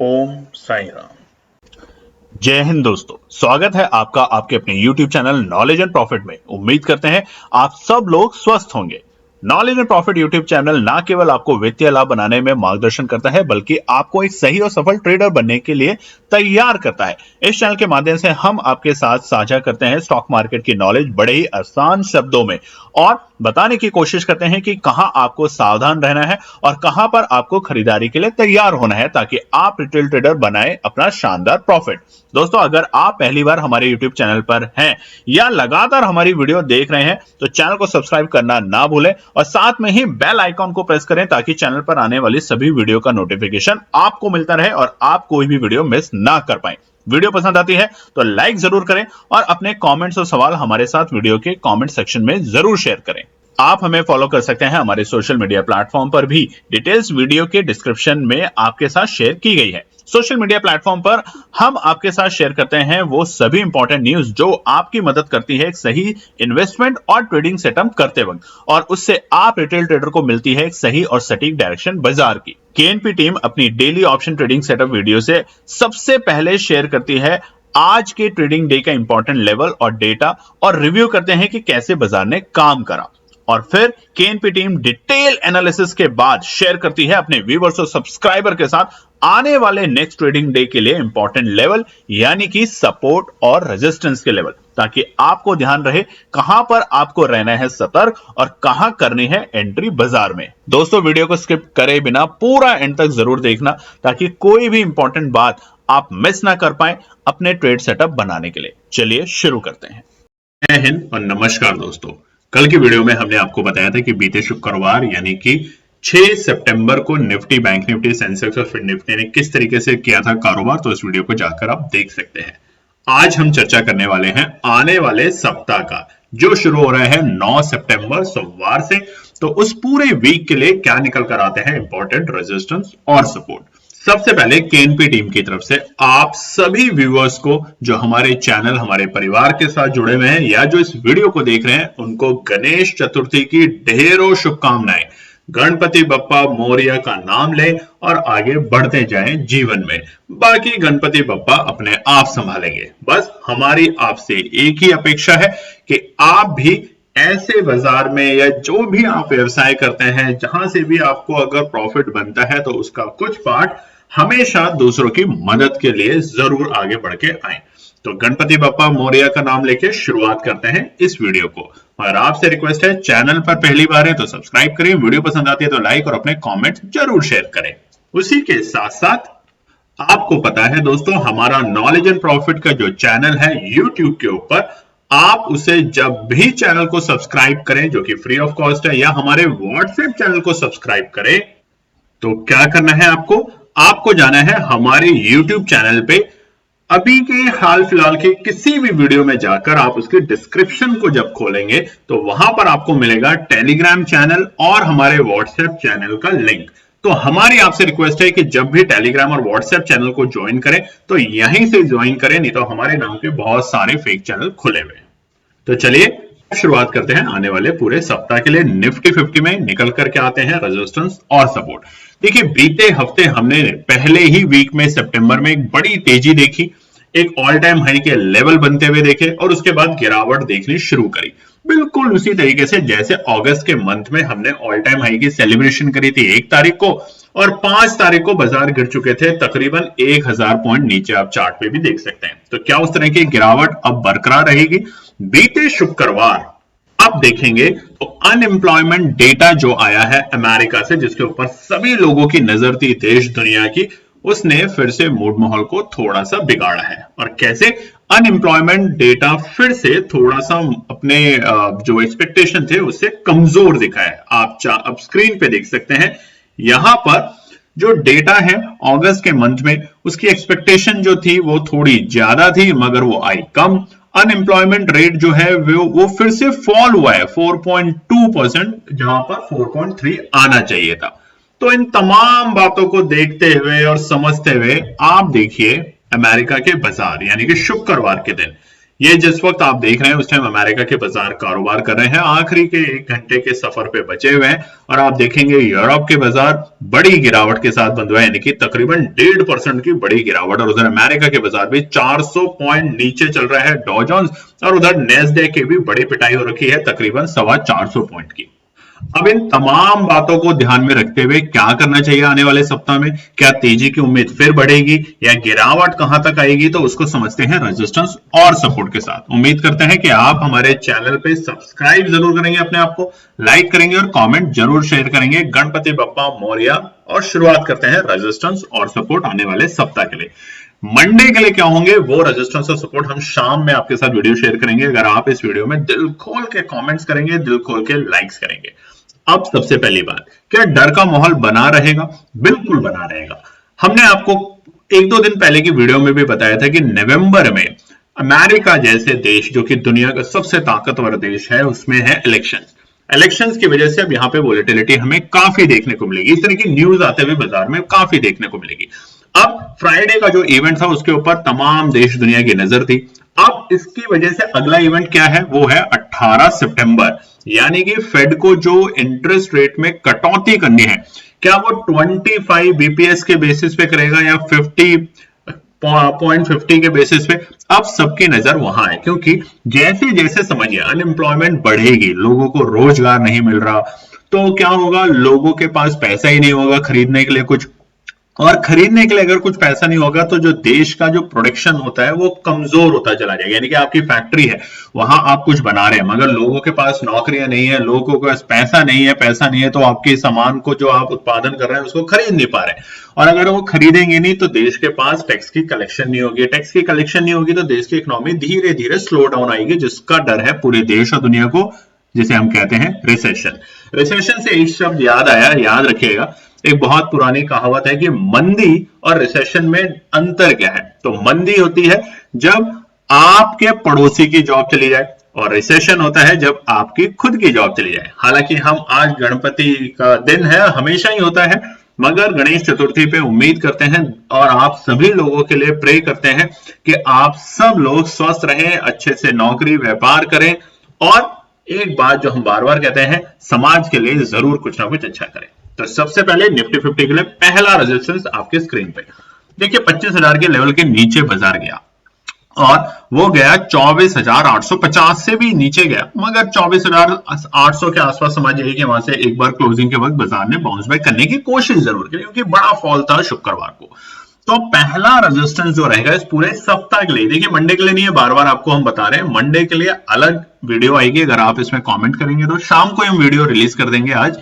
ओम साई राम। जय हिंद दोस्तों, स्वागत है आपका आपके अपने YouTube channel knowledge and profit में। उम्मीद करते हैं आप सब लोग स्वस्थ होंगे। Knowledge and profit YouTube channel ना केवल आपको वित्तीय लाभ बनाने में मार्गदर्शन करता है, बल्कि आपको एक सही और सफल ट्रेडर बनने के लिए तैयार करता है। इस चैनल के माध्यम से हम आपके साथ साझा करते हैं स्टॉक मार्केट की नॉलेज बड़े ही आसान शब्दों में, और बताने की कोशिश करते हैं कि कहां आपको सावधान रहना है और कहां पर आपको खरीदारी के लिए तैयार होना है, ताकि आप रिटेल ट्रेडर बनाए अपना शानदार प्रॉफिट। दोस्तों, अगर आप पहली बार हमारे YouTube चैनल पर हैं या लगातार हमारी वीडियो देख रहे हैं तो चैनल को सब्सक्राइब करना ना भूलें और साथ में ही बेल आइकॉन को प्रेस करें, ताकि चैनल पर आने वाली सभी वीडियो का नोटिफिकेशन आपको मिलता रहे और आप कोई भी वीडियो मिस ना कर पाए। वीडियो पसंद आती है तो लाइक जरूर करें और अपने कमेंट्स और सवाल हमारे साथ वीडियो के कमेंट सेक्शन में जरूर शेयर करें। आप हमें फॉलो कर सकते हैं हमारे सोशल मीडिया प्लेटफॉर्म पर भी, डिटेल्स वीडियो के डिस्क्रिप्शन में आपके साथ शेयर की गई है। सोशल मीडिया प्लेटफॉर्म पर हम आपके साथ शेयर करते हैं वो सभी इंपॉर्टेंट न्यूज जो आपकी मदद करती है एक सही इन्वेस्टमेंट और ट्रेडिंग सेटअप करते वक्त, और उससे आप रिटेल ट्रेडर को मिलती है एक सही और सटीक डायरेक्शन बाजार की। केएनपी टीम अपनी daily option trading setup video से सबसे पहले शेयर करती है आज के ट्रेडिंग डे का इंपॉर्टेंट लेवल और डेटा, और रिव्यू करते हैं कि कैसे बाजार ने काम करा। और फिर केएनपी टीम डिटेल एनालिसिस के बाद शेयर करती है अपने व्यूअर्स और सब्सक्राइबर के साथ आने वाले नेक्स्ट ट्रेडिंग डे के लिए इंपॉर्टेंट लेवल, यानी कि सपोर्ट और रेजिस्टेंस के लेवल, ताकि आपको ध्यान रहे कहां पर आपको रहना है सतर्क और कहां करनी है एंट्री बाजार में। दोस्तों, वीडियो को स्किप करे बिना पूरा एंड तक जरूर देखना, ताकि कोई भी इंपॉर्टेंट बात आप मिस ना कर पाए अपने ट्रेड सेटअप बनाने के लिए। चलिए शुरू करते हैं। जय हिंद और नमस्कार दोस्तों। कल की वीडियो में हमने आपको बताया था कि बीते शुक्रवार यानी कि 6 सितंबर को निफ्टी, बैंक निफ्टी, सेंसेक्स और फिर निफ्टी ने किस तरीके से किया था कारोबार, तो इस वीडियो को जाकर आप देख सकते हैं। आज हम चर्चा करने वाले हैं आने वाले सप्ताह का, जो शुरू हो रहा है 9 सितंबर सोमवार से। तो उस पूरे वीक के लिए क्या निकल कर आते हैं इंपॉर्टेंट रेजिस्टेंस और सपोर्ट। सबसे पहले केएनपी टीम की तरफ से आप सभी व्यूअर्स को जो हमारे चैनल, हमारे परिवार के साथ जुड़े हुए हैं या जो इस वीडियो को देख रहे हैं, उनको गणेश चतुर्थी की ढेरों शुभकामनाएं। गणपति बप्पा मोरया का नाम लें और आगे बढ़ते जाएं जीवन में। बाकी गणपति बप्पा अपने आप संभालेंगे। बस हमारी आपसे एक ही अपेक्षा है कि आप भी ऐसे बाजार में या जो भी आप व्यवसाय करते हैं, जहां से भी आपको अगर प्रॉफिट बनता है, तो उसका कुछ पार्ट हमेशा दूसरों की मदद के लिए जरूर आगे बढ़ के आए। तो गणपति बप्पा मोरया का नाम लेके शुरुआत करते हैं इस वीडियो को। और आपसे रिक्वेस्ट है, चैनल पर पहली बार है तो सब्सक्राइब करें, वीडियो पसंद आती है तो लाइक और अपने कमेंट जरूर शेयर करें। उसी के साथ साथ आपको पता है दोस्तों, हमारा नॉलेज एंड प्रॉफिट का जो चैनल है यूट्यूब के ऊपर, आप उसे जब भी चैनल को सब्सक्राइब करें, जो कि फ्री ऑफ कॉस्ट है, या हमारे व्हाट्सएप चैनल को सब्सक्राइब करें, तो क्या करना है आपको जाना है हमारे YouTube चैनल पे। अभी के हाल फिलहाल के किसी भी वीडियो में जाकर आप उसके डिस्क्रिप्शन को जब खोलेंगे तो वहां पर आपको मिलेगा टेलीग्राम चैनल और हमारे व्हाट्सएप चैनल का लिंक। तो हमारी आपसे रिक्वेस्ट है कि जब भी टेलीग्राम और व्हाट्सएप चैनल को ज्वाइन करें तो यहीं से ज्वाइन करें, नहीं तो हमारे नाम के बहुत सारे फेक चैनल खुले हुए हैं। तो चलिए शुरुआत करते हैं आने वाले पूरे सप्ताह के लिए। निफ्टी 50 में निकल करके आते हैं रेजिस्टेंस और सपोर्ट। देखिए, बीते हफ्ते हमने पहले ही वीक में सितंबर में एक बड़ी तेजी देखी, एक ऑल टाइम हाई के लेवल बनते हुए देखे और उसके बाद गिरावट देखनी शुरू करी। बिल्कुल उसी तरीके से जैसे अगस्त के मंथ में हमने ऑल टाइम हाई की सेलिब्रेशन करी थी 1 तारीख को, और 5 तारीख को बाजार गिर चुके थे तकरीबन 1000 पॉइंट नीचे। आप चार्ट पे भी देख सकते हैं। तो क्या उस तरह की गिरावट अब बरकरार रहेगी? बीते शुक्रवार आप देखेंगे तो अनएम्प्लॉयमेंट डेटा जो आया है अमेरिका से, जिसके ऊपर सभी लोगों की नजर थी देश दुनिया की, उसने फिर से मूड माहौल को थोड़ा सा बिगाड़ा है। और कैसे? अनएम्प्लॉयमेंट डेटा फिर से थोड़ा सा अपने जो एक्सपेक्टेशन थे उससे कमजोर दिखा है। आप स्क्रीन पे देख सकते हैं, यहां पर जो डेटा है अगस्त के मंथ में, उसकी एक्सपेक्टेशन जो थी वो थोड़ी ज्यादा थी, मगर वो आई कम। अनएम्प्लॉयमेंट रेट जो है वो फिर से फॉल हुआ है 4.2%, जहां पर 4.3 आना चाहिए था। तो इन तमाम बातों को देखते हुए और समझते हुए आप देखिए अमेरिका के बाजार, यानी कि शुक्रवार के दिन ये जिस वक्त आप देख रहे हैं उस टाइम अमेरिका के बाजार कारोबार कर रहे हैं, आखिरी के 1 घंटे के सफर पे बचे हुए हैं और आप देखेंगे यूरोप के बाजार बड़ी गिरावट के साथ बंद हुए, यानी कि तकरीबन 1.5% की बड़ी गिरावट, और उधर अमेरिका के बाजार भी 400 पॉइंट नीचे चल रहा है डॉ जोन्स, और उधर नेस्डैक की भी बड़ी पिटाई हो रखी है तकरीबन 425 पॉइंट की। अब इन तमाम बातों को ध्यान में रखते हुए क्या करना चाहिए आने वाले सप्ताह में, क्या तेजी की उम्मीद फिर बढ़ेगी या गिरावट कहां तक आएगी, तो उसको समझते हैं रेजिस्टेंस और सपोर्ट के साथ। उम्मीद करते हैं कि आप हमारे चैनल पे सब्सक्राइब जरूर करेंगे, अपने आप को लाइक करेंगे और कमेंट जरूर शेयर करेंगे। गणपति बप्पा मौर्य, और शुरुआत करते हैं रेजिस्टेंस और सपोर्ट आने वाले सप्ताह के लिए। मंडे के लिए क्या होंगे वो रेजिस्टेंस और सपोर्ट हम शाम में आपके साथ वीडियो शेयर करेंगे, अगर आप इस वीडियो में दिल खोल के कमेंट्स करेंगे, दिल खोल के लाइक्स करेंगे। अब सबसे पहली बात, क्या डर का माहौल बना रहेगा? बिल्कुल बना रहेगा। हमने आपको 1-2 दिन पहले की वीडियो में भी बताया था कि नवंबर में अमेरिका जैसे देश, जो कि दुनिया का सबसे ताकतवर देश है, उसमें है इलेक्शंस की वजह से अब यहाँ पे वोलेटिलिटी हमें काफी देखने को मिलेगी, इस तरह की न्यूज आते हुए बाजार में काफी देखने को मिलेगी। अब फ्राइडे का जो इवेंट था उसके ऊपर तमाम देश दुनिया की नजर थी। अब इसकी वजह से अगला इवेंट क्या है, वो है 18 सितंबर, यानी कि फेड को जो इंटरेस्ट रेट में कटौती करनी है, क्या वो 25 बीपीएस के बेसिस पे करेगा या 50.50 के बेसिस पे? अब सबकी नजर वहां है, क्योंकि जैसे जैसे समझिए अनएम्प्लॉयमेंट बढ़ेगी, लोगों को रोजगार नहीं मिल रहा, तो क्या होगा, लोगों के पास पैसा ही नहीं होगा खरीदने के लिए कुछ, और खरीदने के लिए अगर कुछ पैसा नहीं होगा तो जो देश का जो प्रोडक्शन होता है वो कमजोर होता चला जाएगा। यानी कि आपकी फैक्ट्री है, वहां आप कुछ बना रहे हैं मगर लोगों के पास नौकरियां नहीं है, लोगों के पास पैसा नहीं है, तो आपके सामान को जो आप उत्पादन कर रहे हैं उसको खरीद नहीं पा रहे, और अगर वो खरीदेंगे नहीं तो देश के पास टैक्स की कलेक्शन नहीं होगी, टैक्स की कलेक्शन नहीं होगी तो देश की इकोनॉमी धीरे धीरे स्लो डाउन आएगी, जिसका डर है पूरे देश और दुनिया को, जिसे हम कहते हैं रिसेशन। रिसेशन से एक शब्द याद आया, याद रखिएगा, एक बहुत पुरानी कहावत है कि मंदी और रिसेशन में अंतर क्या है। तो मंदी होती है जब आपके पड़ोसी की जॉब चली जाए, और रिसेशन होता है जब आपकी खुद की जॉब चली जाए। हालांकि हम आज गणपति का दिन है, हमेशा ही होता है, मगर गणेश चतुर्थी पे उम्मीद करते हैं और आप सभी लोगों के लिए प्रे करते हैं कि आप सब लोग स्वस्थ रहें, अच्छे से नौकरी व्यापार करें, और एक बात जो हम बार बार कहते हैं, समाज के लिए जरूर कुछ ना कुछ अच्छा करें। तो सबसे पहले निफ्टी 50 के लिए पहला रेजिस्टेंस आपके स्क्रीन पे देखिए, 25,000 के लेवल के नीचे बाजार गया और वो गया 24,850 से भी नीचे गया, मगर 24,800 के आसपास समझिए कि वहां से एक बार क्लोजिंग के वक्त बाजार ने बाउंस बैक करने की कोशिश जरूर की, क्योंकि बड़ा फॉल था शुक्रवार को। तो पहला रेजिस्टेंस जो रहेगा इस पूरे सप्ताह के लिए, देखिए मंडे के लिए नहीं है, बार बार आपको हम बता रहे हैं, मंडे के लिए अलग वीडियो आएगी, अगर आप इसमें कमेंट करेंगे तो शाम को हम वीडियो रिलीज कर देंगे आज,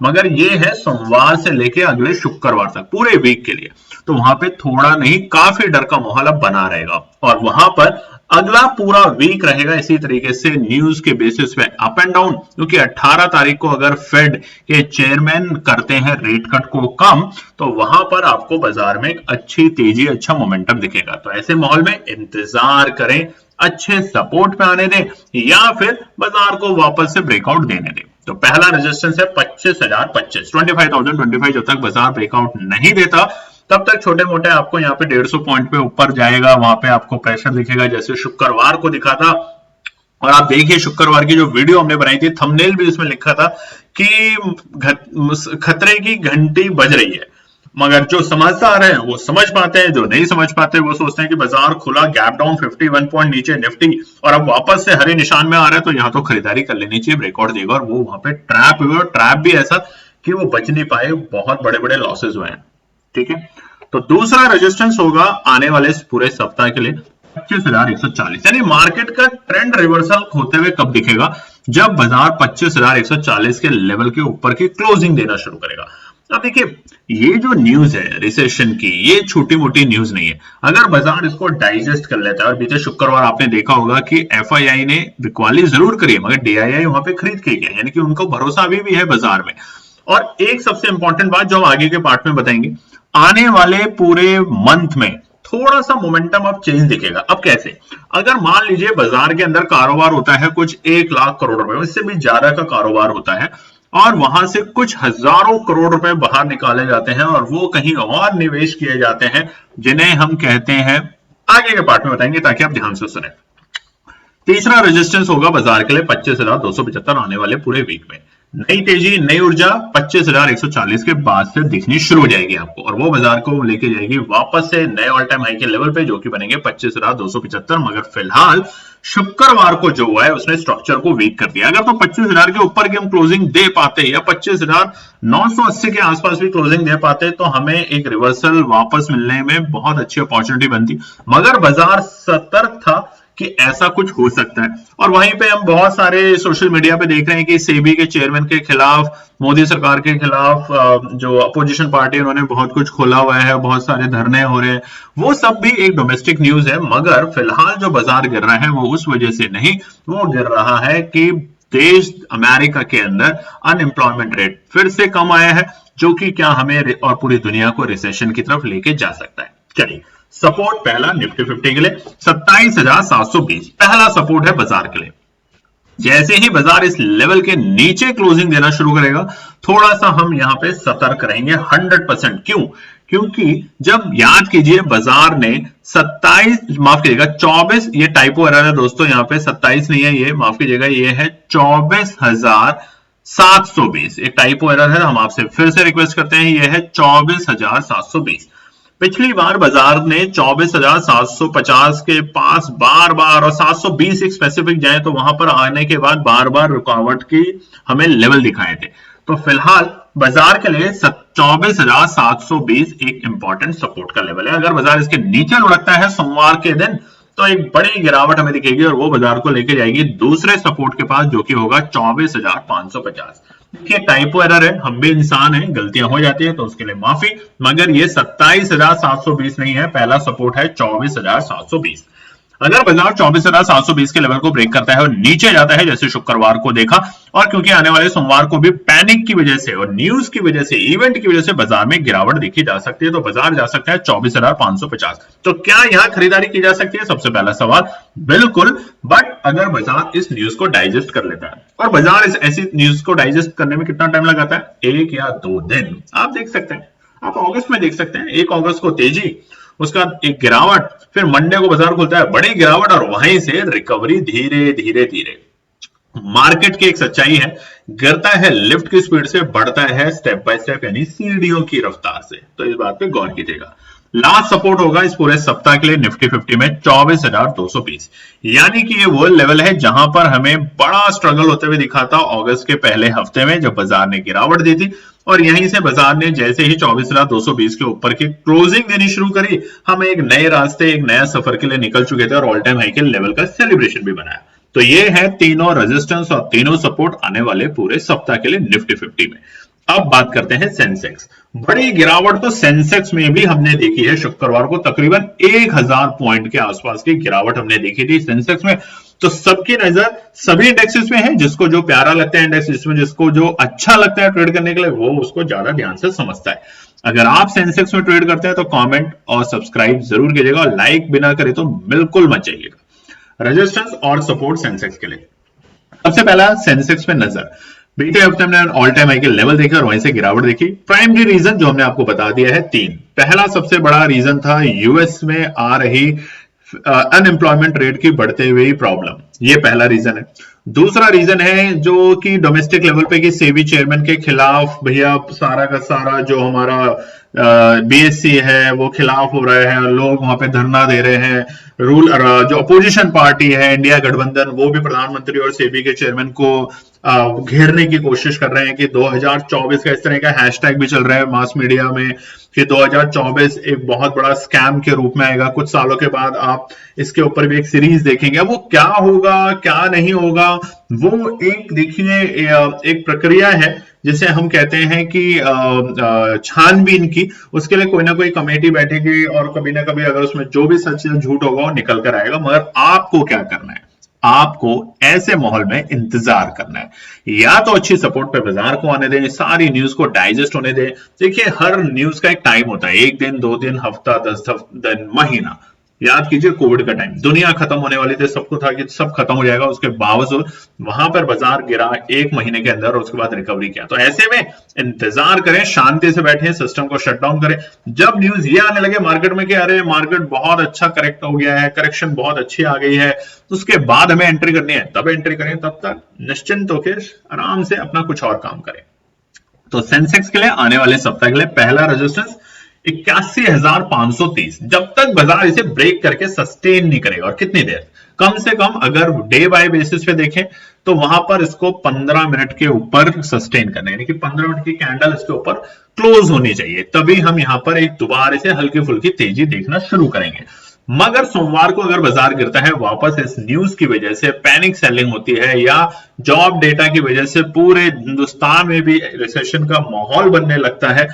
मगर ये है सोमवार से लेके अगले शुक्रवार तक पूरे वीक के लिए। तो वहां पे थोड़ा नहीं काफी डर का माहौल अब बना रहेगा, और वहां पर अगला पूरा वीक रहेगा इसी तरीके से न्यूज के बेसिस पे अप एंड डाउन, क्योंकि 18 तारीख को अगर फेड के चेयरमैन करते हैं रेट कट को कम, तो वहां पर आपको बाजार में एक अच्छी तेजी, अच्छा मोमेंटम दिखेगा। तो ऐसे माहौल में इंतजार करें, अच्छे सपोर्ट पे आने दें या फिर बाजार को वापस से ब्रेकआउट देने दें। तो पहला रेजिस्टेंस है 25,025 जब तक बाजार ब्रेकआउट नहीं देता तब तक छोटे मोटे आपको यहाँ पे 150 पॉइंट पे ऊपर जाएगा, वहां पे आपको प्रेशर दिखेगा जैसे शुक्रवार को दिखा था। और आप देखिए शुक्रवार की जो वीडियो हमने बनाई थी, थंबनेल भी उसमें लिखा था कि खतरे की घंटी बज रही है, मगर जो समझदार हैं वो समझ पाते हैं, जो नहीं समझ पाते वो सोचते हैं कि बाजार खुला, गैप डाउन 51 पॉइंट नीचे निफ्टी, और अब वापस से हरे निशान में आ रहा है तो यहाँ तो खरीदारी कर लेनी चाहिए, ब्रेकआउट देगा, और वो वहां पे ट्रैप हुए, और ट्रैप भी ऐसा कि वो बच नहीं पाए, बहुत बड़े बड़े लॉसेज हुए हैं। ठीक है, तो दूसरा रेजिस्टेंस होगा आने वाले इस पूरे सप्ताह के लिए 25,140, यानी मार्केट का ट्रेंड रिवर्सल होते हुए कब दिखेगा, जब बाजार 25,140 के लेवल के ऊपर की क्लोजिंग देना शुरू करेगा। अब देखिए ये जो न्यूज है रिसेशन की, ये छोटी मोटी न्यूज नहीं है, अगर बाजार इसको डाइजेस्ट कर लेता है, और बीते शुक्रवार आपने देखा होगा कि एफआईआई ने बिकवाली जरूर करी है मगर डीआईआई वहां पे खरीद के गया, यानी कि उनको भरोसा अभी भी है बाजार में। और एक सबसे इंपॉर्टेंट बात जो हम आगे के पार्ट में बताएंगे, आने वाले पूरे मंथ में थोड़ा सा मोमेंटम अब चेंज दिखेगा। अब कैसे, अगर मान लीजिए बाजार के अंदर कारोबार होता है कुछ 1 लाख करोड़ रुपए, इससे भी ज्यादा का कारोबार होता है, और वहां से कुछ हजारों करोड़ रुपए बाहर निकाले जाते हैं और वो कहीं और निवेश किए जाते हैं, जिन्हें हम कहते हैं, आगे के पार्ट में बताएंगे ताकि आप ध्यान से सुने। तीसरा रेजिस्टेंस होगा बाजार के लिए 25,275 आने वाले पूरे वीक में। नई तेजी, नई ऊर्जा 25,140 के बाद से दिखनी शुरू हो जाएगी आपको, और वो बाजार को लेके जाएगी वापस से नए ऑल टाइम हाई के लेवल पे, जो कि बनेंगे 25,275। मगर फिलहाल शुक्रवार को जो हुआ है उसने स्ट्रक्चर को वीक कर दिया। अगर तो 25,000 के ऊपर की हम क्लोजिंग दे पाते या 25,980 के आसपास भी क्लोजिंग दे पाते तो हमें एक रिवर्सल वापस मिलने में बहुत अच्छी अपॉर्चुनिटी बनती। मगर बाजार सतर्क था कि ऐसा कुछ हो सकता है, और वहीं पे हम बहुत सारे सोशल मीडिया पे देख रहे हैं कि सेबी के चेयरमैन के खिलाफ, मोदी सरकार के खिलाफ जो अपोजिशन पार्टी उन्होंने बहुत कुछ खोला हुआ है, बहुत सारे धरने हो रहे हैं, वो सब भी एक डोमेस्टिक न्यूज है। मगर फिलहाल जो बाजार गिर रहा है वो उस वजह से नहीं, वो गिर रहा है कि देश अमेरिका के अंदर अनएम्प्लॉयमेंट रेट फिर से कम आया है, जो कि क्या हमें और पूरी दुनिया को रिसेशन की तरफ लेके जा सकता है। चलिए, सपोर्ट पहला निफ्टी 50 के लिए 27,720 पहला सपोर्ट है बाजार के लिए। जैसे ही बाजार इस लेवल के नीचे क्लोजिंग देना शुरू करेगा, थोड़ा सा हम यहां पे सतर्क रहेंगे 100%। क्यों? क्योंकि जब याद कीजिए बाजार ने 24, ये टाइपो एरर है दोस्तों, यहां पे 27 नहीं है, ये माफ कीजिएगा, ये है 24,720। एक टाइपो एरर है, हम आपसे फिर से रिक्वेस्ट करते हैं, ये है 24,720। पिछली बार बाजार ने 24,750 के पास बार बार, और 720 एक स्पेसिफिक जाए तो वहां पर आने के बाद बार बार रुकावट की हमें लेवल दिखाए थे। तो फिलहाल बाजार के लिए 24,720 एक इंपॉर्टेंट सपोर्ट का लेवल है। अगर बाजार इसके नीचे लुढ़कता है सोमवार के दिन तो एक बड़ी गिरावट हमें दिखेगी, और वो बाजार को लेकर जाएगी दूसरे सपोर्ट के पास, जो कि होगा 24,550। देखिए, टाइपो एरर है, हम भी इंसान हैं, गलतियां हो जाती है, तो उसके लिए माफी। मगर ये 27,720 नहीं है, पहला सपोर्ट है 24,720। अगर बाजार 24,720 के लेवल को ब्रेक करता है और नीचे जाता है, जैसे शुक्रवार को देखा, और क्योंकि आने वाले सोमवार को भी पैनिक की वजह से और न्यूज की वजह से, इवेंट की वजह से बाजार में गिरावट देखी जा सकती है, तो बाजार जा सकता है 24,550। तो क्या यहां खरीदारी की जा सकती है? सबसे पहला सवाल, बिल्कुल। बट अगर बाजार इस न्यूज को डाइजेस्ट कर लेता है, और बाजार इस ऐसी न्यूज को डाइजेस्ट करने में कितना टाइम लगाता है? 1 या 2 दिन। आप देख सकते हैं, आप अगस्त में देख सकते हैं, 1 अगस्त को तेजी, उसका एक गिरावट, फिर मंडे को बाजार खुलता है बड़ी गिरावट, और वहीं से रिकवरी धीरे धीरे धीरे। मार्केट की एक सच्चाई है, गिरता है लिफ्ट की स्पीड से, बढ़ता है स्टेप बाय स्टेप यानी सीढ़ियों की रफ्तार से। तो इस बात पे गौर कीजिएगा। लास्ट सपोर्ट होगा इस पूरे सप्ताह के लिए निफ्टी 50 में 24,220, यानी कि ये वो लेवल है जहां पर हमें बड़ा स्ट्रगल होते हुए दिखा था अगस्त के पहले हफ्ते में, जब बाजार ने गिरावट दी थी, और यहीं से बाजार ने जैसे ही 24,220 के ऊपर की क्लोजिंग देनी शुरू करी, हम एक नए रास्ते, एक नया सफर के लिए निकल चुके थे, और ऑल टाइम हाई के लेवल का सेलिब्रेशन भी बनाया। तो ये है तीनों रेजिस्टेंस और तीनों सपोर्ट आने वाले पूरे सप्ताह के लिए निफ्टी 50 में। अब बात करते हैं सेंसेक्स। बड़ी गिरावट तो सेंसेक्स में भी हमने देखी है, शुक्रवार को तकरीबन 1000 पॉइंट के आसपास की गिरावट हमने देखी थी सेंसेक्स में। तो सबकी नजर सभी इंडेक्सेस में है, जिसको जो प्यारा लगता है इंडेक्स, जिसमें जिसको जो अच्छा लगता है ट्रेड करने के लिए, वो उसको ज्यादा ध्यान से समझता है। अगर आप सेंसेक्स में ट्रेड करते हैं तो कमेंट और सब्सक्राइब जरूर कीजिएगा, और लाइक बिना करे तो बिल्कुल मत जाइएगा। रेजिस्टेंस और सपोर्ट सेंसेक्स के लिए सबसे पहला सेंसेक्स में नजर, बीते हफ्ते हमने ऑल टाइम हाई के लेवल देखे और वहीं से गिरावट देखी। प्राइमरी रीजन जो हमने आपको बता दिया है 3। पहला सबसे बड़ा रीजन था यूएस में आ रही अनएम्प्लॉयमेंट रेट की बढ़ते हुए प्रॉब्लम, ये पहला रीजन है। दूसरा रीजन है जो कि डोमेस्टिक लेवल पे कि सेबी चेयरमैन के खिलाफ भैया सारा का सारा जो हमारा बीएससी है वो खिलाफ हो रहे हैं, लोग वहां पे धरना दे रहे हैं। जो अपोजिशन पार्टी है इंडिया गठबंधन, वो भी प्रधानमंत्री और सेबी के चेयरमैन को घेरने की कोशिश कर रहे हैं कि 2024 का इस तरह का हैशटैग भी चल रहा है मास मीडिया में कि 2024 एक बहुत बड़ा स्कैम के रूप में आएगा। कुछ सालों के बाद आप इसके ऊपर भी एक सीरीज देखेंगे। वो क्या होगा क्या नहीं होगा, वो एक देखिए एक प्रक्रिया है जिसे हम कहते हैं कि छानबीन की। उसके लिए कोई ना कोई कमेटी बैठेगी और कभी ना कभी अगर उसमें जो भी सच या झूठ होगा वो निकल कर आएगा। मगर आपको क्या करना है, आपको ऐसे माहौल में इंतजार करना है। या तो अच्छी सपोर्ट पे बाजार को आने दें, सारी न्यूज को डाइजेस्ट होने दें। देखिए हर न्यूज का एक टाइम होता है, 1 दिन 2 दिन हफ्ता 10 दिन महीना। याद कीजिए कोविड का टाइम, दुनिया खत्म होने वाली थी, सबको था कि सब खत्म हो जाएगा, उसके बावजूद वहां पर बाजार गिरा 1 महीने के अंदर और उसके बाद रिकवरी किया। तो ऐसे में इंतजार करें, शांति से बैठे, सिस्टम को शट डाउन करें। जब न्यूज ये आने लगे मार्केट में कि अरे मार्केट बहुत अच्छा करेक्ट हो गया है, करेक्शन बहुत अच्छी आ गई है, तो उसके बाद हमें एंट्री करनी है, तब एंट्री करें। तब तक निश्चिंत होकर आराम से अपना कुछ और काम करें। तो सेंसेक्स के लिए आने वाले सप्ताह के लिए पहला रेजिस्टेंस 81,530, जब तक बाजार इसे ब्रेक करके सस्टेन नहीं करेगा। और कितनी देर, कम से कम अगर डे बाय बेसिस पे देखें तो वहां पर इसको 15 मिनट के ऊपर सस्टेन करना है, यानी कि 15 मिनट की कैंडल इसके ऊपर क्लोज होनी चाहिए, तभी हम यहां पर एक दोबारा से हल्की फुल्की तेजी देखना शुरू करेंगे। मगर सोमवार को अगर बाजार गिरता है वापस इस न्यूज की वजह से, पैनिक सेलिंग होती है या जॉब डेटा की वजह से पूरे हिंदुस्तान में भी रिसेशन का माहौल बनने लगता है,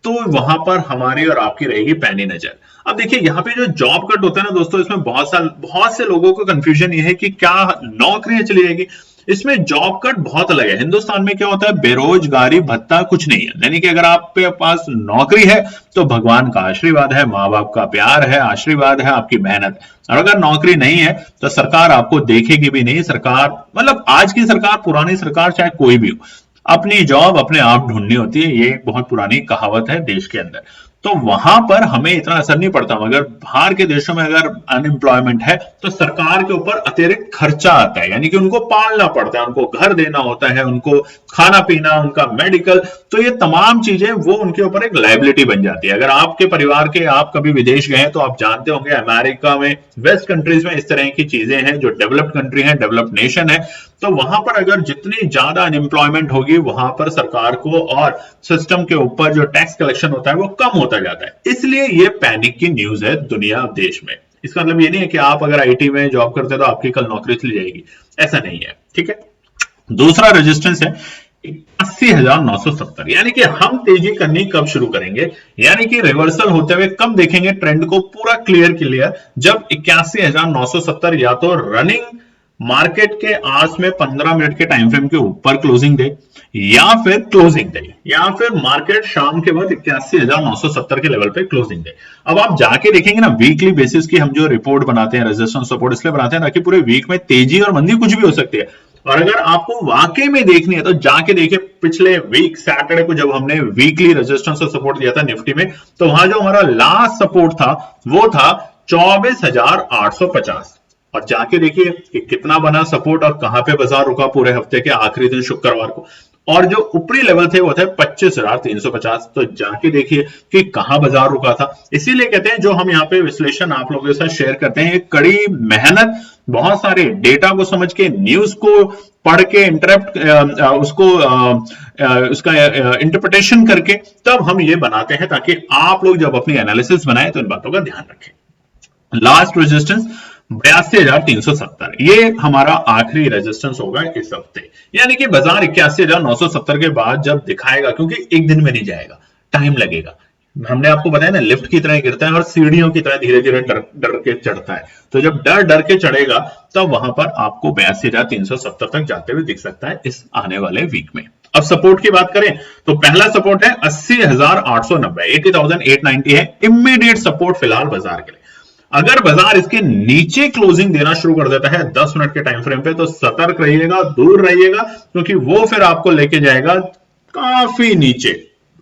तो वहां पर हमारी और आपकी रहेगी पैनी नजर। अब देखिए यहाँ पे जो जॉब कट होता है ना दोस्तों, इसमें बहुत से लोगों को कंफ्यूजन ये है कि क्या नौकरियां चली जाएगी। इसमें जॉब कट बहुत अलग है। हिंदुस्तान में क्या होता है, बेरोजगारी भत्ता कुछ नहीं है, यानी कि अगर आपके पास नौकरी है तो भगवान का आशीर्वाद है, माँ बाप का प्यार है, आशीर्वाद है, आपकी मेहनत। और अगर नौकरी नहीं है तो सरकार आपको देखेगी भी नहीं। सरकार मतलब आज की सरकार, पुरानी सरकार, चाहे कोई भी हो, अपनी जॉब अपने आप ढूंढनी होती है, ये एक बहुत पुरानी कहावत है देश के अंदर। तो वहां पर हमें इतना असर नहीं पड़ता, मगर बाहर के देशों में अगर अनएम्प्लॉयमेंट है तो सरकार के ऊपर अतिरिक्त खर्चा आता है, यानी कि उनको पालना पड़ता है, उनको घर देना होता है, उनको खाना पीना, उनका मेडिकल, तो ये तमाम चीजें वो उनके ऊपर एक लायबिलिटी बन जाती है। अगर आपके परिवार के आप कभी विदेश गए तो आप जानते होंगे अमेरिका में, वेस्ट कंट्रीज में इस तरह की चीजें हैं, जो डेवलप्ड कंट्री है, डेवलप्ड नेशन है, तो वहां पर अगर जितनी ज्यादा अनएम्प्लॉयमेंट होगी वहां पर सरकार को और सिस्टम के ऊपर जो टैक्स कलेक्शन होता है वो कम होता जाता है। इसलिए ये पैनिक की न्यूज है दुनिया देश में। इसका मतलब ये नहीं है कि आप अगर आईटी में जॉब करते हो तो आपकी कल नौकरी चली जाएगी, ऐसा नहीं है, ठीक है। दूसरा रेजिस्टेंस है 81,970, यानी कि हम तेजी करनी कब शुरू करेंगे, यानी कि रिवर्सल होते हुए कब देखेंगे ट्रेंड को पूरा क्लियर, जब 81,970 या तो रनिंग मार्केट के आस में 15 मिनट के टाइम फ्रेम के ऊपर क्लोजिंग दे, या फिर क्लोजिंग दे, या फिर मार्केट शाम के बाद 81,970 के लेवल पे क्लोजिंग दे। अब आप जाके देखेंगे ना, वीकली बेसिस की हम जो रिपोर्ट बनाते हैं, रेजिस्टेंस सपोर्ट इसलिए बनाते हैं ताकि पूरे वीक में तेजी और मंदी कुछ भी हो सकती है। और अगर आपको वाकई में देखनी है तो जाके देखिए पिछले वीक सैटरडे को जब हमने वीकली रेजिस्टेंस और सपोर्ट दिया था निफ्टी में, तो वहां जो हमारा लास्ट सपोर्ट था वो था 24,850। और जाके देखिए कि कितना बना सपोर्ट और कहां पे बाजार रुका पूरे हफ्ते के आखिरी दिन शुक्रवार को, और जो ऊपरी लेवल थे वो थे 25,350। तो जाके देखिए कि कहां बाजार रुका था। इसीलिए कहते हैं जो हम यहाँ पे विश्लेषण आप लोगों के साथ शेयर करते हैं, एक कड़ी मेहनत, बहुत सारे डेटा को समझ के, न्यूज को पढ़ के, उसका इंटरप्रिटेशन करके तब हम ये बनाते हैं, ताकि आप लोग जब अपनी एनालिसिस बनाए तो इन बातों का ध्यान रखें। लास्ट रेजिस्टेंस 82,370, ये हमारा आखिरी रेजिस्टेंस होगा इस हफ्ते, यानी कि बाजार 81,970 के बाद जब दिखाएगा, क्योंकि एक दिन में नहीं जाएगा, टाइम लगेगा। हमने आपको बताया ना, लिफ्ट की तरह गिरता है और सीढ़ियों की तरह धीरे धीरे डर के चढ़ता है। तो जब डर के चढ़ेगा तब वहां पर आपको 82,370 तक जाते हुए दिख सकता है इस आने वाले वीक में। अब सपोर्ट की बात करें तो पहला सपोर्ट है 80,890, 80,890 है इमीडिएट सपोर्ट फिलहाल बाजार के लिए। अगर बाजार इसके नीचे क्लोजिंग देना शुरू कर देता है 10 मिनट के टाइम फ्रेम पे, तो सतर्क रहिएगा, दूर रहिएगा, क्योंकि वो फिर आपको लेके जाएगा काफी नीचे,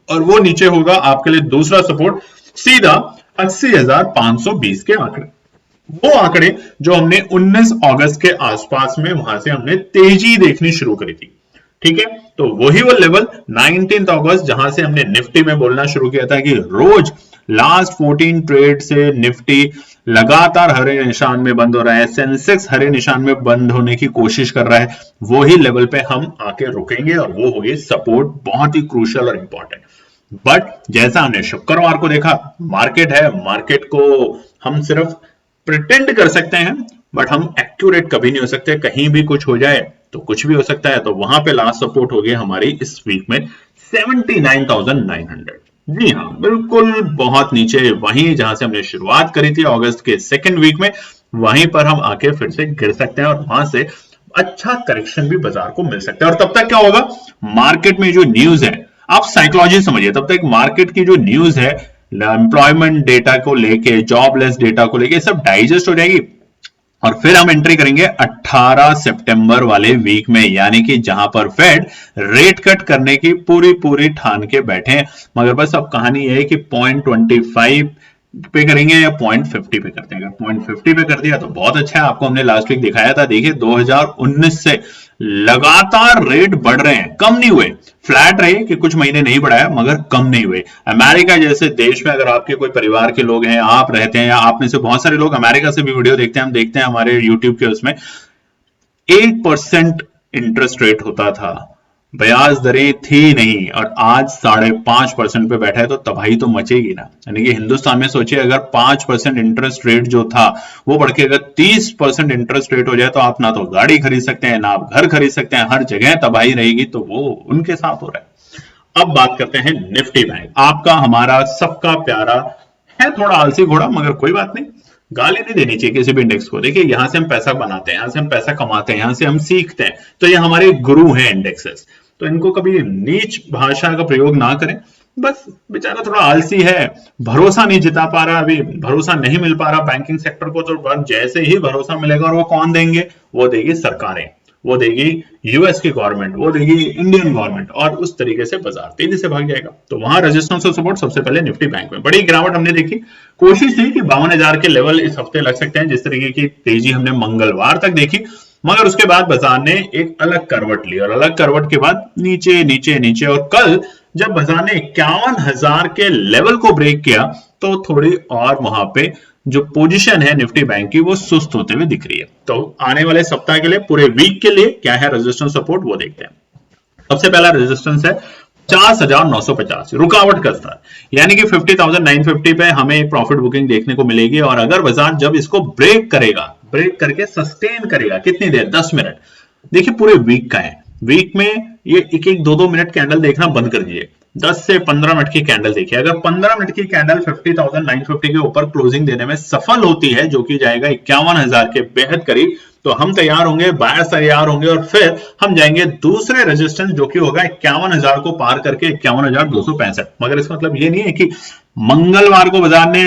और वो नीचे होगा आपके लिए दूसरा सपोर्ट सीधा 80,520 के आंकड़े, वो आंकड़े जो हमने 19 अगस्त के आसपास में वहां से हमने तेजी देखनी शुरू करी थी, ठीक है। तो वही वो लेवल 19 अगस्त जहां से हमने निफ्टी में बोलना शुरू किया था कि रोज लास्ट 14 ट्रेड से निफ्टी लगातार हरे निशान में बंद हो रहा है, सेंसेक्स हरे निशान में बंद होने की कोशिश कर रहा है, वही लेवल पे हम आके रुकेंगे और वो होगी सपोर्ट, बहुत ही क्रूशियल और इंपॉर्टेंट। बट जैसा हमने शुक्रवार को देखा, मार्केट है, मार्केट को हम सिर्फ प्रिटेंड कर सकते हैं, बट हम एक्यूरेट कभी नहीं हो सकते, कहीं भी कुछ हो जाए तो कुछ भी हो सकता है। तो वहां पे लास्ट सपोर्ट हो गई हमारी इस वीक में 79,900, जी हाँ बिल्कुल बहुत नीचे, वहीं जहां से हमने शुरुआत करी थी अगस्त के सेकेंड वीक में, वहीं पर हम आके फिर से गिर सकते हैं और वहां से अच्छा करेक्शन भी बाजार को मिल सकता है। और तब तक क्या होगा, मार्केट में जो न्यूज है, आप साइकोलॉजी समझिए, तब तक मार्केट की जो न्यूज है एम्प्लॉयमेंट डेटा को लेके, जॉबलेस डेटा को लेके सब डाइजेस्ट हो जाएगी और फिर हम एंट्री करेंगे 18 सितंबर वाले वीक में, यानी कि जहां पर फेड रेट कट करने की पूरी पूरी ठान के बैठे हैं। मगर बस अब कहानी यह है कि 0.25 पे करेंगे या 0.50 पे करते हैं। अगर 0.50 पे कर दिया तो बहुत अच्छा है। आपको हमने लास्ट वीक दिखाया था, देखिए 2019 से लगातार रेट बढ़ रहे हैं, कम नहीं हुए। फ्लैट रहे कि कुछ महीने नहीं बढ़ाया मगर कम नहीं हुए। अमेरिका जैसे देश में अगर आपके कोई परिवार के लोग हैं, आप रहते हैं, या आप में से बहुत सारे लोग अमेरिका से भी वीडियो देखते हैं, हम देखते हैं हमारे यूट्यूब के उसमें 1% इंटरेस्ट रेट होता था, ब्याज दरें थी नहीं, और आज 5.5% पे बैठा है, तो तबाही तो मचेगी ना। यानी कि हिंदुस्तान में सोचिए अगर 5% इंटरेस्ट रेट जो था वो बढ़ के अगर 30% इंटरेस्ट रेट हो जाए तो आप ना तो गाड़ी खरीद सकते हैं, ना आप घर खरीद सकते हैं, हर जगह तबाही रहेगी। तो वो उनके साथ हो रहा है। अब बात करते हैं निफ्टी बैंक, आपका हमारा सबका प्यारा है, थोड़ा आलसी घोड़ा, मगर कोई बात नहीं, गाली नहीं देनी चाहिए किसी भी इंडेक्स को। देखिए यहां से हम पैसा बनाते हैं, यहां से हम पैसा कमाते हैं, यहां से हम सीखते हैं, तो ये हमारे गुरु हैं इंडेक्सेस। तो इनको कभी नीच भाषा का प्रयोग ना करें। बस बेचारा थोड़ा आलसी है, भरोसा नहीं जिता पा रहा, अभी भरोसा नहीं मिल पा रहा बैंकिंग सेक्टर को। तो जैसे ही भरोसा मिलेगा, और वो कौन देंगे, वो देगी सरकारें, वो देगी यूएस की गवर्नमेंट, वो देगी इंडियन गवर्नमेंट, और उस तरीके से बाजार तेजी से भाग जाएगा। तो वहां रेजिस्टेंस और सपोर्ट सबसे पहले निफ्टी बैंक में बड़ी गिरावट हमने देखी। कोशिश थी कि 52,000 के लेवल इस हफ्ते लग सकते हैं, जिस तरीके की तेजी हमने मंगलवार तक देखी, मगर उसके बाद बाजार ने एक अलग करवट ली, और अलग करवट के बाद नीचे नीचे नीचे, और कल जब बाजार ने 51,000 के लेवल को ब्रेक किया तो थोड़ी और वहां पे जो पोजीशन है निफ्टी बैंक की वो सुस्त होते हुए दिख रही है। तो आने वाले सप्ताह के लिए, पूरे वीक के लिए क्या है रेजिस्टेंस सपोर्ट, वो देखते हैं। सबसे पहला रेजिस्टेंस है 50,950, रुकावट का स्तर, यानी कि 50,950 पे हमें एक प्रॉफिट बुकिंग देखने को मिलेगी। और अगर बाजार जब इसको ब्रेक करेगा, ब्रेक करके सस्टेन करेगा, कितनी देर, 10 मिनट, देखिए पूरे वीक का है, वीक में ये एक एक 2-2 मिनट कैंडल देखना बंद कर दीजिए, 10 से 15 मिनट की कैंडल देखिए। अगर 15 मिनट की कैंडल 50,950 के ऊपर क्लोजिंग देने में सफल होती है, जो कि जाएगा 51,000 के बेहद करीब, तो हम तैयार होंगे, बायर्स तैयार होंगे, और फिर हम जाएंगे दूसरे रेजिस्टेंस जो कि होगा 51,000 को पार करके 51,265। मगर इसका मतलब ये नहीं है कि मंगलवार को बाजार ने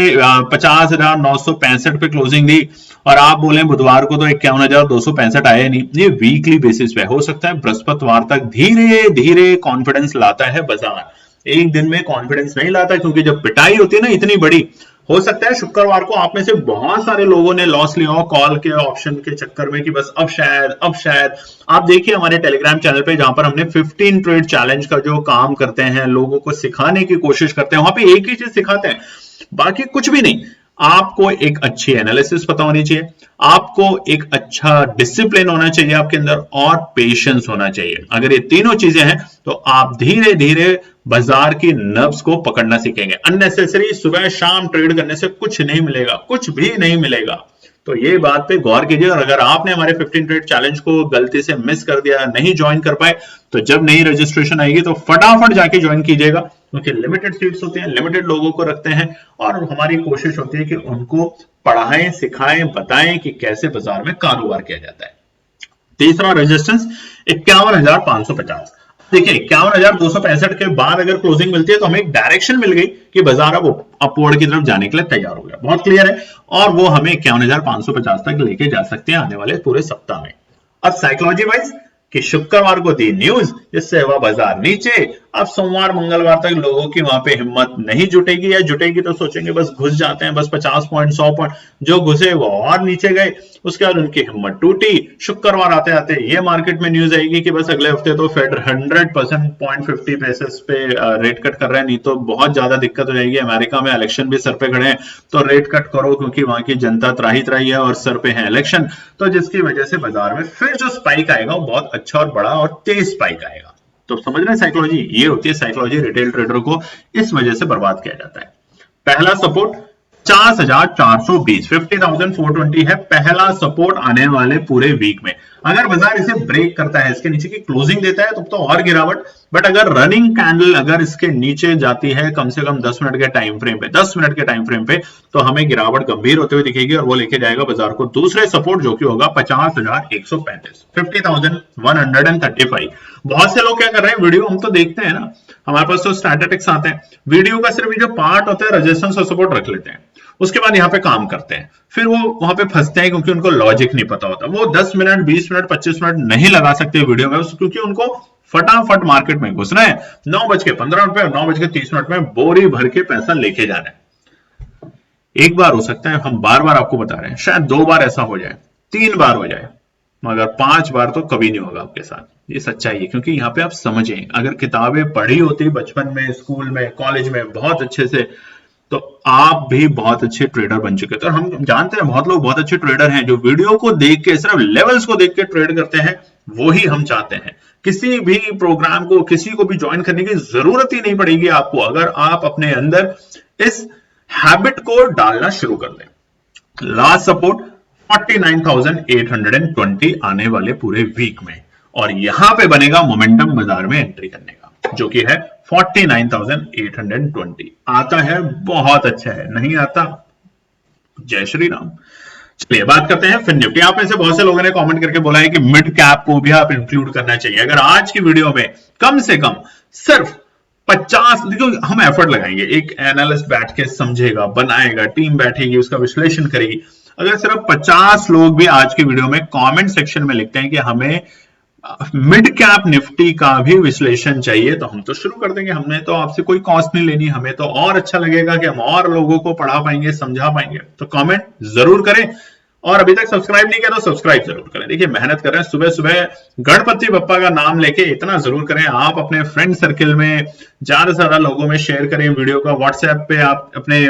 50,965 पे क्लोजिंग दी और आप बोले बुधवार को तो 51,265 आया नहीं। ये वीकली बेसिस पे हो सकता है, बृहस्पतिवार तक धीरे धीरे कॉन्फिडेंस लाता है बाजार, एक दिन में कॉन्फिडेंस नहीं लाता, क्योंकि जब पिटाई होती है ना इतनी बड़ी, हो सकता है शुक्रवार को आप में से बहुत सारे लोगों ने लॉस लिया हो कॉल के ऑप्शन के चक्कर में कि बस अब शायद। आप देखिए हमारे टेलीग्राम चैनल पे, जहां पर हमने 15 ट्रेड चैलेंज का जो काम करते हैं, लोगों को सिखाने की कोशिश करते हैं, वहां पे एक ही चीज सिखाते हैं, बाकी कुछ भी नहीं। आपको एक अच्छी एनालिसिस पता होनी चाहिए, आपको एक अच्छा डिसिप्लिन होना चाहिए आपके अंदर, और पेशेंस होना चाहिए। अगर ये तीनों चीजें हैं तो आप धीरे धीरे बाजार की नब्ज को पकड़ना सीखेंगे। अननेसेसरी सुबह शाम ट्रेड करने से कुछ नहीं मिलेगा, कुछ भी नहीं मिलेगा। तो ये बात पे गौर कीजिए। और अगर आपने हमारे 15 ट्रेड चैलेंज को गलती से मिस कर दिया, नहीं ज्वाइन कर पाए, तो जब नई रजिस्ट्रेशन आएगी तो फटाफट जाके ज्वाइन कीजिएगा, क्योंकि लिमिटेड सीट्स होती हैं, लिमिटेड लोगों को रखते हैं, और हमारी कोशिश होती है कि उनको पढ़ाएं, सिखाएं, बताएं कि कैसे बाजार में कारोबार किया जाता है। तीसरा रेजिस्टेंस 51,550। देखिए 51,265 के बाद अगर क्लोजिंग मिलती है तो हमें एक डायरेक्शन मिल गई कि बाजार अब अपवर्ड की तरफ जाने के लिए तैयार हो गया, बहुत क्लियर है, और वो हमें 51,550 तक लेके जा सकते हैं आने वाले पूरे सप्ताह में। अब साइकोलॉजी वाइज कि शुक्रवार को दी न्यूज जिससे हुआ बाजार नीचे, अब सोमवार मंगलवार तक लोगों की वहां पे हिम्मत नहीं जुटेगी, या जुटेगी तो सोचेंगे बस घुस जाते हैं, बस 50 पॉइंट 100 पॉइंट, जो घुसे वो और नीचे गए, उसके बाद उनकी हिम्मत टूटी। शुक्रवार आते आते ये मार्केट में न्यूज आएगी कि बस अगले हफ्ते तो फेड 100% 0.50 बेसिस पे रेट कट कर रहा है, नहीं तो बहुत ज्यादा दिक्कत हो जाएगी। अमेरिका में इलेक्शन भी सर पे खड़े हैं, तो रेट कट करो, क्योंकि वहां की जनता त्राही त्राही है और सर पे है इलेक्शन। तो जिसकी वजह से बाजार में फिर जो स्पाइक आएगा वो बहुत अच्छा और बड़ा और तेज स्पाइक आएगा। तो समझ रहे हैं साइकोलॉजी, ये होती है साइकोलॉजी। रिटेल ट्रेडर को इस वजह से बर्बाद किया जाता है। पहला सपोर्ट 50,420, 50,420 है पहला सपोर्ट आने वाले पूरे वीक में। अगर बाजार इसे ब्रेक करता है, इसके नीचे की क्लोजिंग देता है, तो और गिरावट, बट अगर रनिंग कैंडल अगर इसके नीचे जाती है कम से कम 10 मिनट के टाइम फ्रेम पे, 10 मिनट के टाइम फ्रेम पे, तो हमें गिरावट गंभीर होते हुए दिखेगी, और वो लेके जाएगा बाजार को दूसरे सपोर्ट जो कि होगा 50,135, 50,135। बहुत से लोग क्या कर रहे हैं, वीडियो हम तो देखते हैं ना, हमारे पास तो स्टैटिस्टिक्स आते हैं, वीडियो का सिर्फ जो पार्ट होता है रेजिस्टेंस और सपोर्ट रख लेते हैं, उसके बाद यहाँ पे काम करते हैं, फिर वो वहां पे फंसते हैं क्योंकि उनको लॉजिक नहीं पता होता। वो 10 मिनट 20 मिनट 25 मिनट नहीं लगा सकते वीडियो में, क्योंकि उनको फटाफट मार्केट में घुसना है, 9:15 पे और 9:30 में बोरी भर के पैसा लेके जाना है। एक बार हो सकता है, हम बार बार आपको बता रहे हैं, शायद 2 बार ऐसा हो जाए, 3 बार हो जाए, मगर 5 बार तो कभी नहीं होगा आपके साथ। ये सच्चाई है, क्योंकि यहाँ पे आप समझें, अगर किताबें पढ़ी होती बचपन में, स्कूल में, कॉलेज में बहुत अच्छे से, तो आप भी बहुत अच्छे ट्रेडर बन चुके थे। और हम जानते हैं बहुत लोग बहुत अच्छे ट्रेडर हैं जो वीडियो को देख के, सिर्फ लेवल्स को देख के ट्रेड करते हैं, वो ही हम चाहते हैं। किसी भी प्रोग्राम को, किसी को भी ज्वाइन करने की जरूरत ही नहीं पड़ेगी आपको, अगर आप अपने अंदर इस हैबिट को डालना शुरू कर दें। लास्ट सपोर्ट 49,820 आने वाले पूरे वीक में, और यहां पे बनेगा मोमेंटम बाजार में एंट्री करने का, जो कि है 49,820। आता है बहुत अच्छा है, नहीं आता जय श्री राम। चलिए बात करते हैं फिर निफ्टी। आप में से बहुत से लोगों ने कमेंट करके बोला है कि मिड कैप को भी आप इंक्लूड करना चाहिए। अगर आज की वीडियो में कम से कम सिर्फ 50, देखो हम एफर्ट लगाएंगे, एक एनालिस्ट बैठ के समझेगा, बनाएगा, टीम बैठेगी, उसका विश्लेषण करेगी। अगर सिर्फ 50 लोग भी आज की वीडियो में कमेंट सेक्शन में लिखते हैं कि हमें मिड कैप निफ्टी का भी विश्लेषण चाहिए, तो हम तो शुरू कर देंगे। हमने तो आपसे कोई कॉस्ट नहीं लेनी, हमें तो और अच्छा लगेगा कि हम और लोगों को पढ़ा पाएंगे, समझा पाएंगे। तो कमेंट जरूर करें, और अभी तक सब्सक्राइब नहीं किया तो सब्सक्राइब जरूर करें। देखिए मेहनत कर रहे हैं, सुबह सुबह गणपति बप्पा का नाम लेके इतना जरूर करें। आप अपने फ्रेंड सर्किल में ज्यादा से ज्यादा लोगों में शेयर करें वीडियो का। व्हाट्सएप पे आप अपने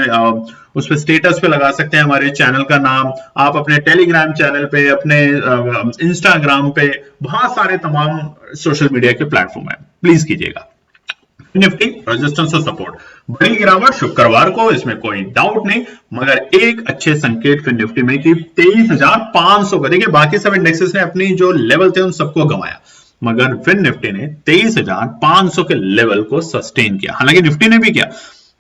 उस पे स्टेटस पे लगा सकते हैं हमारे चैनल का नाम, आप अपने टेलीग्राम चैनल पे, अपने इंस्टाग्राम पे, बहुत सारे तमाम सोशल मीडिया के प्लेटफॉर्म है, प्लीज कीजिएगा। निफ्टी रेजिस्टेंस और सपोर्ट, बड़ी गिरावट शुक्रवार को, इसमें कोई डाउट नहीं, मगर एक अच्छे संकेत फिर निफ्टी में कि 23,500 का, देखिए बाकी सब इंडेक्सेस ने अपनी जो लेवल थे उन सबको गंवाया, मगर फिर निफ्टी ने 23,500 के लेवल को सस्टेन किया। हालांकि निफ्टी ने भी किया,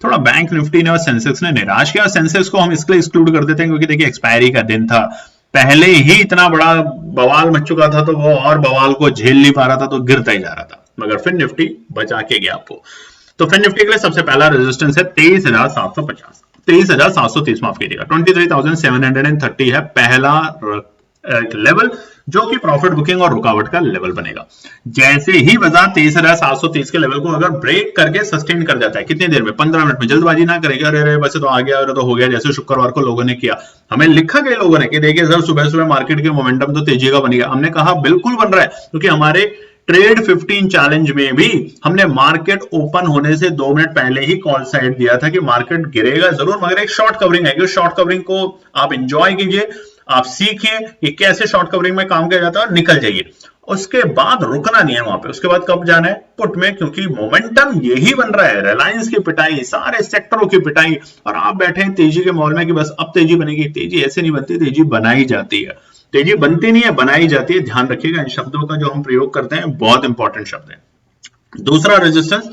थोड़ा बैंक निफ्टी ने और सेंसेक्स ने निराश किया। सेंसेक्स को हम इसलिए एक्सक्लूड कर देते हैं क्योंकि देखिए एक्सपायरी का दिन था, पहले ही इतना बड़ा बवाल मच चुका था, तो वो और बवाल को झेल नहीं पा रहा था, तो गिरता ही जा रहा था, मगर फिर निफ्टी बचा के गया आपको। तो फिर निफ्टी के लिए सबसे पहला रेजिस्टेंस है 23,750, 23,730 माफ कीजिएगा, 23,730 है पहला लेवल, जो कि प्रॉफिट बुकिंग और रुकावट का लेवल बनेगा। जैसे ही बाजार 23,730 के लेवल को अगर ब्रेक करके सस्टेन कर जाता है, कितनी देर में, 15 मिनट में, जल्दबाजी ना करेगा, अरे वैसे तो आ गया, अरे तो हो गया, जैसे शुक्रवार को लोगों ने किया। हमें लिखा गया लोगों ने कि देखिए सर सुबह सुबह मार्केट के मोमेंटम तो तेजी का बनेगा। हमने कहा बिल्कुल बन रहा है, क्योंकि हमारे ट्रेड 15 चैलेंज में भी हमने मार्केट ओपन होने से 2 मिनट पहले ही कॉल साइड दिया था कि मार्केट गिरेगा जरूर, मगर एक शॉर्ट कवरिंग आएगी। शॉर्ट कवरिंग को आप एंजॉय कीजिए, आप सीखिए कि कैसे शॉर्ट कवरिंग में काम किया जाता है और निकल जाइए। उसके बाद रुकना नहीं है वहां पे, उसके बाद कब जाना है, पुट में, क्योंकि मोमेंटम यही बन रहा है, रिलायंस की पिटाई, सारे सेक्टरों की पिटाई, और आप बैठे हैं तेजी के माहौल में कि बस अब तेजी बनेगी। तेजी ऐसे नहीं बनती, तेजी बनाई जाती है, तेजी बनती नहीं है, बनाई जाती है। ध्यान रखिएगा इन शब्दों का जो हम प्रयोग करते हैं, बहुत इंपॉर्टेंट शब्द है। दूसरा रेजिस्टेंस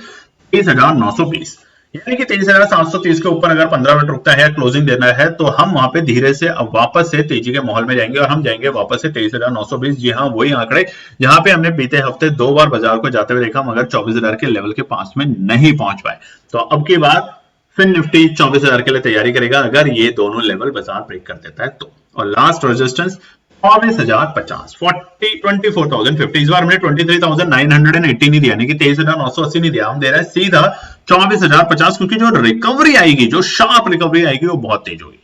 23,920, यानी कि 23,730 के ऊपर अगर 15 मिनट रुकता है, क्लोजिंग देना है, तो हम वहां पे धीरे से अब वापस से तेजी के माहौल में जाएंगे और हम जाएंगे वापस से 23,920। जी हाँ, वही आंकड़े जहां पे हमने बीते हफ्ते 2 बार बाजार को जाते हुए देखा, मगर 24,000 के लेवल के पास में नहीं पहुंच पाए। तो अब की बात फिर निफ्टी 24,000 के लिए तैयारी करेगा अगर ये दोनों लेवल बाजार ब्रेक कर देता है तो। और लास्ट रेजिस्टेंस 24,050, 24,050। इस बार हमने 23,980 नहीं दिया, यानी कि 23,980 नहीं दिया, हम दे रहे हैं सीधा 24,050, क्योंकि जो रिकवरी आएगी, जो शार्प रिकवरी आएगी, वो बहुत तेज होगी।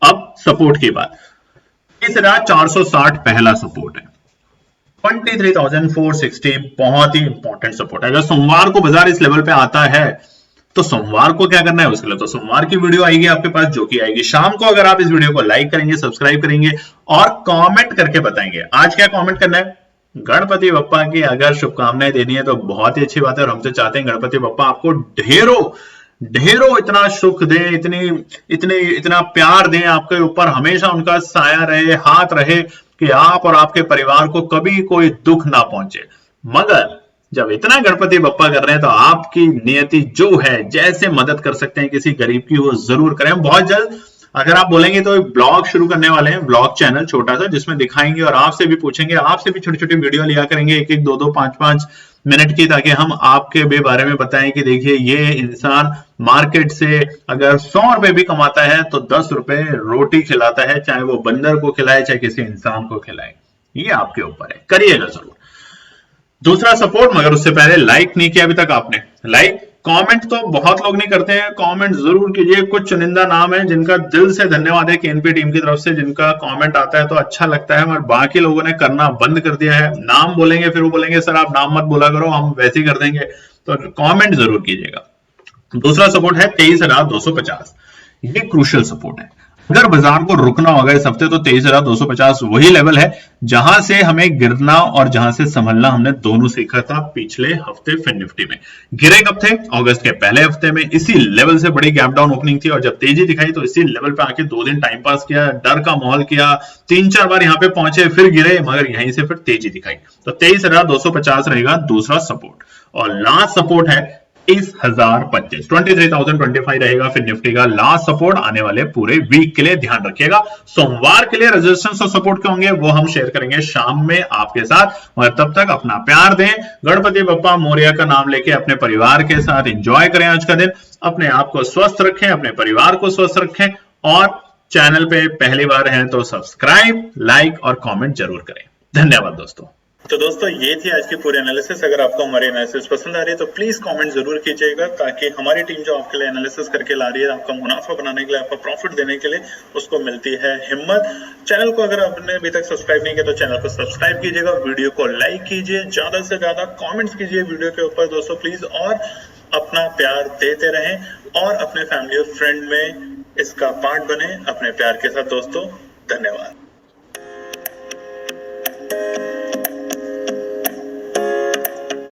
अब सपोर्ट की बात, 23,460 पहला सपोर्ट है, 23,460 बहुत ही इंपॉर्टेंट सपोर्ट है। अगर सोमवार को बाजार इस लेवल पे आता है तो सोमवार को क्या करना है, उसके लिए तो सोमवार की वीडियो आएगी आपके पास, जो कि आएगी शाम को। अगर आप इस वीडियो को लाइक करेंगे, सब्सक्राइब करेंगे और कमेंट करके बताएंगे, आज क्या कमेंट करना है, गणपति बप्पा की अगर शुभकामनाएं देनी है तो बहुत ही अच्छी बात है, और हम तो चाहते हैं गणपति बप्पा आपको ढेरों ढेरों इतना सुख दे, इतना प्यार दें आपके ऊपर, हमेशा उनका साया रहे, हाथ रहे, कि आप और आपके परिवार को कभी कोई दुख ना पहुंचे। मगर जब इतना गणपति बप्पा कर रहे हैं तो आपकी नियति जो है, जैसे मदद कर सकते हैं किसी गरीब की, वो जरूर करें। हम बहुत जल्द, अगर आप बोलेंगे तो ब्लॉग शुरू करने वाले हैं, ब्लॉग चैनल छोटा सा, जिसमें दिखाएंगे और आपसे भी पूछेंगे, आपसे भी छोटी छोटी वीडियो लिया करेंगे, 1-1, 2-2, 5-5 मिनट की, ताकि हम आपके भी बारे में बताएं कि देखिए ये इंसान मार्केट से अगर 100 रुपए भी कमाता है तो 10 रुपए रोटी खिलाता है, चाहे वो बंदर को खिलाए चाहे किसी इंसान को खिलाए। ये आपके ऊपर है, करिएगा जरूर। दूसरा सपोर्ट, मगर उससे पहले लाइक नहीं किया अभी तक आपने, लाइक कमेंट तो बहुत लोग नहीं करते हैं, कमेंट जरूर कीजिए। कुछ चुनिंदा नाम है जिनका दिल से धन्यवाद है केएनपी टीम की तरफ से, जिनका कमेंट आता है तो अच्छा लगता है, और बाकी लोगों ने करना बंद कर दिया है। नाम बोलेंगे फिर वो बोलेंगे सर आप नाम मत बोला करो, हम वैसे ही कर देंगे, तो कमेंट जरूर कीजिएगा। दूसरा सपोर्ट है 23,250, ये क्रूशियल सपोर्ट है। अगर बाजार को रुकना होगा इस हफ्ते तो 23,250 वही लेवल है जहां से हमें गिरना और जहां से संभलना हमने दोनों सीखा था पिछले हफ्ते फिन निफ्टी में। गिरे कब थे? अगस्त के पहले हफ्ते में, इसी लेवल से बड़ी गैप डाउन ओपनिंग थी और जब तेजी दिखाई तो इसी लेवल पे आके 2 दिन टाइम पास किया, डर का माहौल किया, 3-4 बार यहां पे पहुंचे, फिर गिरे, मगर यहीं से फिर तेजी दिखाई। तो 23,250 रहेगा दूसरा सपोर्ट, और लास्ट सपोर्ट है 23,025 रहेगा फिर निफ्टी का लास्ट सपोर्ट आने वाले पूरे वीक के लिए। ध्यान रखिएगा सोमवार के लिए रेजिस्टेंस और सपोर्ट के होंगे वो हम शेयर करेंगे शाम में आपके साथ, और तब तक अपना प्यार दें, गणपति बप्पा मोरिया का नाम लेके अपने परिवार के साथ एंजॉय करें आज का दिन, अपने आप को स्वस्थ रखें, अपने परिवार को स्वस्थ रखें, और चैनल पे पहली बार हैं तो सब्सक्राइब, लाइक और कमेंट जरूर करें। धन्यवाद दोस्तों। तो दोस्तों ये थी आज की पूरी एनालिसिस। अगर आपको हमारी एनालिसिस पसंद आ रही है तो प्लीज कमेंट जरूर कीजिएगा, ताकि हमारी टीम जो आपके लिए एनालिसिस करके ला रही है, आपका मुनाफा बनाने के लिए, आपका प्रॉफिट देने के लिए, उसको मिलती है हिम्मत। चैनल को अगर आपने अभी तक सब्सक्राइब नहीं किया तो चैनल को सब्सक्राइब कीजिएगा, वीडियो को लाइक कीजिए, ज्यादा से ज्यादा कॉमेंट्स कीजिए वीडियो के ऊपर दोस्तों प्लीज, और अपना प्यार देते रहें और अपने फैमिली और फ्रेंड में इसका पार्ट बने अपने प्यार के साथ दोस्तों। धन्यवाद।